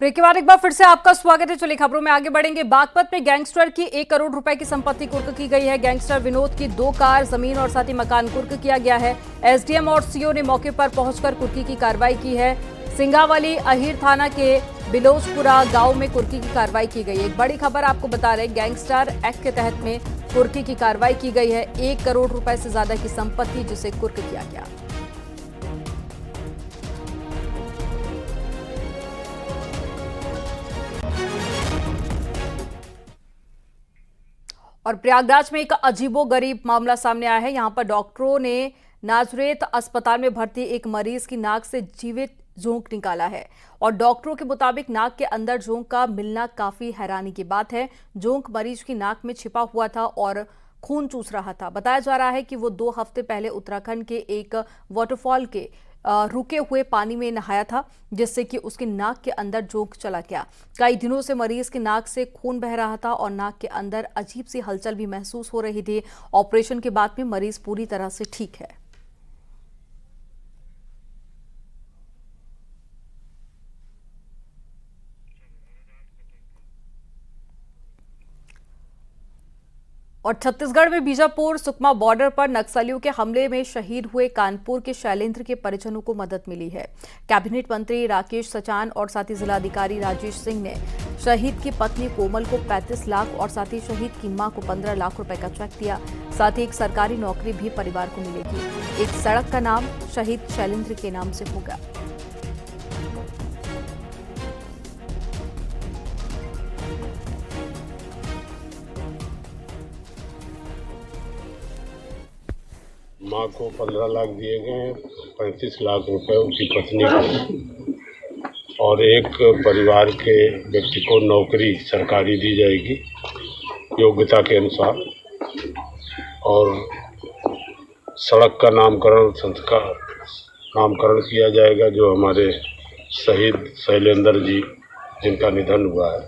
Break के बाद एक बार फिर से आपका स्वागत है। चलिए खबरों में आगे बढ़ेंगे। बागपत में गैंगस्टर की 1 करोड़ रुपए की संपत्ति कुर्क की गई है। गैंगस्टर विनोद की 2 कार, जमीन और साथ ही मकान कुर्क किया गया है। एसडीएम और सीओ ने मौके पर पहुंचकर कुर्की की कार्रवाई की है। सिंगावली अहीर थाना के बिलोचपुरा गांव में कुर्की की कार्रवाई की गई है। एक बड़ी खबर आपको बता रहे, गैंगस्टर एक्ट के तहत में कुर्की की कार्रवाई की गई है। 1 करोड़ रुपए से ज्यादा की संपत्ति जिसे कुर्क किया गया। और प्रयागराज में एक अजीबोगरीब मामला सामने आया है। यहां पर डॉक्टरों ने नाजरेत अस्पताल में भर्ती एक मरीज की नाक से जीवित जोंक निकाला है और डॉक्टरों के मुताबिक नाक के अंदर जोंक का मिलना काफी हैरानी की बात है। जोंक मरीज की नाक में छिपा हुआ था और खून चूस रहा था। बताया जा रहा है कि वो 2 हफ्ते पहले उत्तराखंड के एक वाटरफॉल के रुके हुए पानी में नहाया था, जिससे कि उसकी नाक के अंदर जोंक चला गया। कई दिनों से मरीज की नाक से खून बह रहा था और नाक के अंदर अजीब सी हलचल भी महसूस हो रही थी। ऑपरेशन के बाद में मरीज पूरी तरह से ठीक है। और छत्तीसगढ़ में बीजापुर सुकमा बॉर्डर पर नक्सलियों के हमले में शहीद हुए कानपुर के शैलेंद्र के परिजनों को मदद मिली है। कैबिनेट मंत्री राकेश सचान और साथ ही जिलाधिकारी राजेश सिंह ने शहीद की पत्नी कोमल को 35 लाख और साथ ही शहीद की मां को 15 लाख रुपए का चेक दिया। साथ ही एक सरकारी नौकरी भी परिवार को मिलेगी। एक सड़क का नाम शहीद शैलेंद्र के नाम से होगा। माँ को 15 लाख दिए गए हैं, 35 लाख रुपए उनकी पत्नी को और एक परिवार के व्यक्ति को नौकरी सरकारी दी जाएगी योग्यता के अनुसार। और सड़क का नामकरण किया जाएगा जो हमारे शहीद शैलेंद्र जी जिनका निधन हुआ है।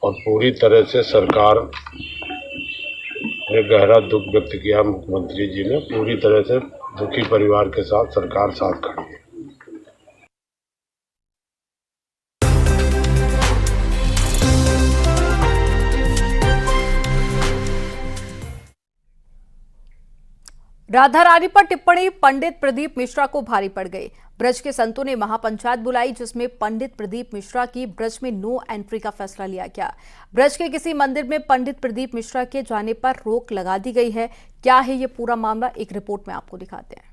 और पूरी तरह से सरकार ने गहरा दुख व्यक्त किया। मुख्यमंत्री जी ने पूरी तरह से दुखी परिवार के साथ सरकार साथ खड़ी है। राधा रानी पर टिप्पणी पंडित प्रदीप मिश्रा को भारी पड़ गई। ब्रज के संतों ने महापंचायत बुलाई, जिसमें पंडित प्रदीप मिश्रा की ब्रज में नो एंट्री का फैसला लिया गया। ब्रज के किसी मंदिर में पंडित प्रदीप मिश्रा के जाने पर रोक लगा दी गई है। क्या है ये पूरा मामला, एक रिपोर्ट में आपको दिखाते हैं।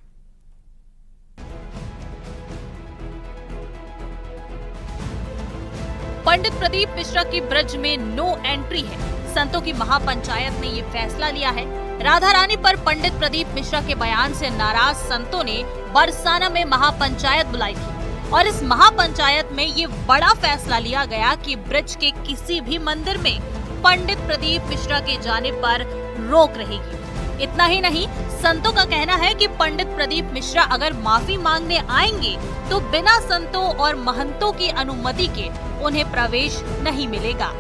पंडित प्रदीप मिश्रा की ब्रज में नो एंट्री है। संतों की महापंचायत ने ये फैसला लिया है। राधा रानी पर पंडित प्रदीप मिश्रा के बयान से नाराज संतों ने बरसाना में महापंचायत बुलाई थी और इस महापंचायत में ये बड़ा फैसला लिया गया कि ब्रज के किसी भी मंदिर में पंडित प्रदीप मिश्रा के जाने पर रोक रहेगी। इतना ही नहीं, संतों का कहना है कि पंडित प्रदीप मिश्रा अगर माफी मांगने आएंगे तो बिना संतों और महंतों की अनुमति के उन्हें प्रवेश नहीं मिलेगा।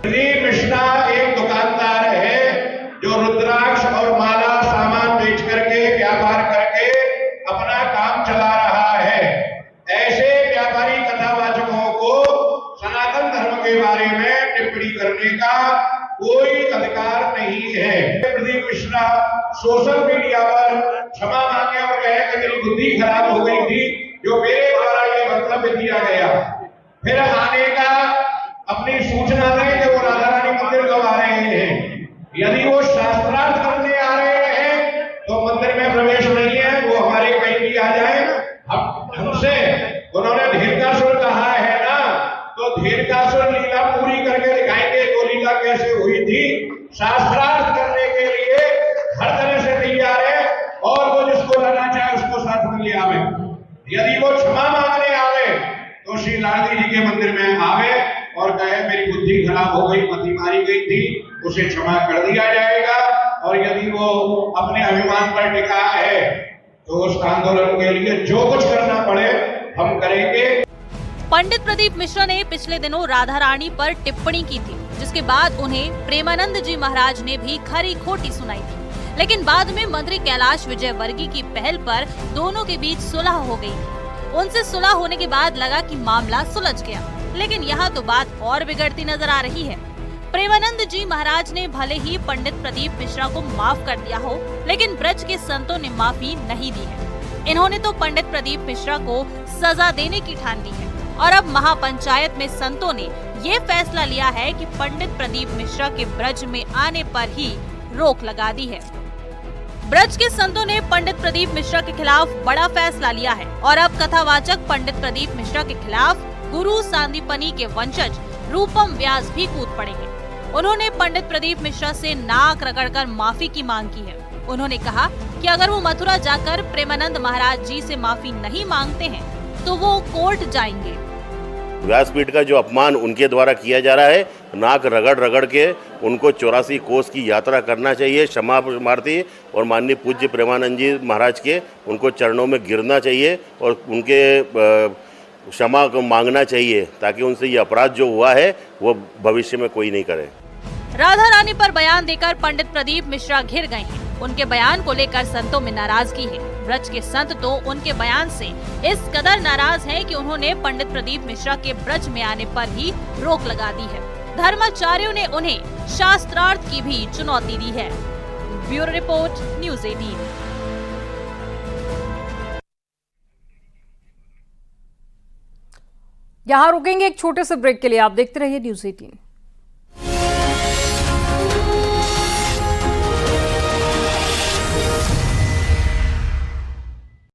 प्रदीप मिश्रा एक दुकानदार है जो रुद्राक्ष और माला सामान बेच करके व्यापार करके अपना काम चला रहा है। ऐसे व्यापारी कथावाचकों को सनातन धर्म के बारे में टिप्पणी करने का कोई अधिकार नहीं है। प्रदीप मिश्रा सोशल मीडिया पर क्षमा मांगे और कहे कि मेरी बुद्धि खराब हो गई थी जो मेरे द्वारा ये वक्तव्य दिया गया। फिर आने का अपनी सूचना दें कि वो राधा रानी मंदिर कब आ रहे हैं। यदि वो शास्त्रार्थ करने आ रहे हैं तो मंदिर में प्रवेश नहीं है, वो हमारे कहीं भी आ जाए। अब हमसे उन्होंने धीरकासुर कहा है ना, तो धीरकासुर लीला पूरी करके दिखाएंगे वो लीला कैसे हुई थी। शास्त्रार्थ करने के लिए हर तरह से तैयार है और वो जिसको लाना चाहे उसको साथ में ले आवे। यदि वो क्षमा मांगने आवे तो श्री लालजी जी के मंदिर में आवे और कहे मेरी बुद्धि खराब हो गई, मति मारी गई थी, उसे क्षमा कर दिया जाएगा। और यदि वो अपने अभिमान पर टिका है तो उस आंदोलन के लिए जो कुछ करना पड़े हम करेंगे। पंडित प्रदीप मिश्रा ने पिछले दिनों राधा रानी पर टिप्पणी की थी, जिसके बाद उन्हें प्रेमानंद जी महाराज ने भी खरी खोटी सुनाई थी। लेकिन बाद में मंत्री कैलाश विजयवर्गीय की पहल पर दोनों के बीच सुलह हो गई। उनसे सुलह होने के बाद लगा कि मामला सुलझ गया। लेकिन यहाँ तो बात और बिगड़ती नजर आ रही है। प्रेमानंद जी महाराज ने भले ही पंडित प्रदीप मिश्रा को माफ कर दिया हो, लेकिन ब्रज के संतों ने माफी नहीं दी है। इन्होंने तो पंडित प्रदीप मिश्रा को सजा देने की ठान ली है और अब महापंचायत में संतों ने ये फैसला लिया है कि पंडित प्रदीप मिश्रा के ब्रज में आने पर ही रोक लगा दी है। ब्रज के संतों ने पंडित प्रदीप मिश्रा के खिलाफ बड़ा फैसला लिया है और अब कथावाचक पंडित प्रदीप मिश्रा के खिलाफ गुरु सांदीपनी के वंशज रूपम व्यास भी कूद पड़े हैं। उन्होंने पंडित प्रदीप मिश्रा से नाक रगड़कर माफी की मांग की है। उन्होंने कहा कि अगर वो मथुरा जाकर प्रेमानंद महाराज जी से माफी नहीं मांगते हैं तो वो कोर्ट जाएंगे। व्यासपीठ का जो अपमान उनके द्वारा किया जा रहा है, नाक रगड़ रगड़ के उनको 84 कोस की यात्रा करना चाहिए, क्षमा प्रार्थी और माननीय पूज्य प्रेमानंद जी महाराज के उनको चरणों में गिरना चाहिए और उनके क्षमा को मांगना चाहिए ताकि उनसे ये अपराध जो हुआ है वो भविष्य में कोई नहीं करे। राधा रानी पर बयान देकर पंडित प्रदीप मिश्रा घिर गए हैं। उनके बयान को लेकर संतों में नाराजगी है। ब्रज के संत तो उनके बयान से इस कदर नाराज हैं कि उन्होंने पंडित प्रदीप मिश्रा के ब्रज में आने पर ही रोक लगा दी है। धर्माचार्यों ने उन्हें शास्त्रार्थ की भी चुनौती दी है। Bureau report, news 18। यहाँ रुकेंगे एक छोटे से ब्रेक के लिए। आप देखते रहिए न्यूज़ 18।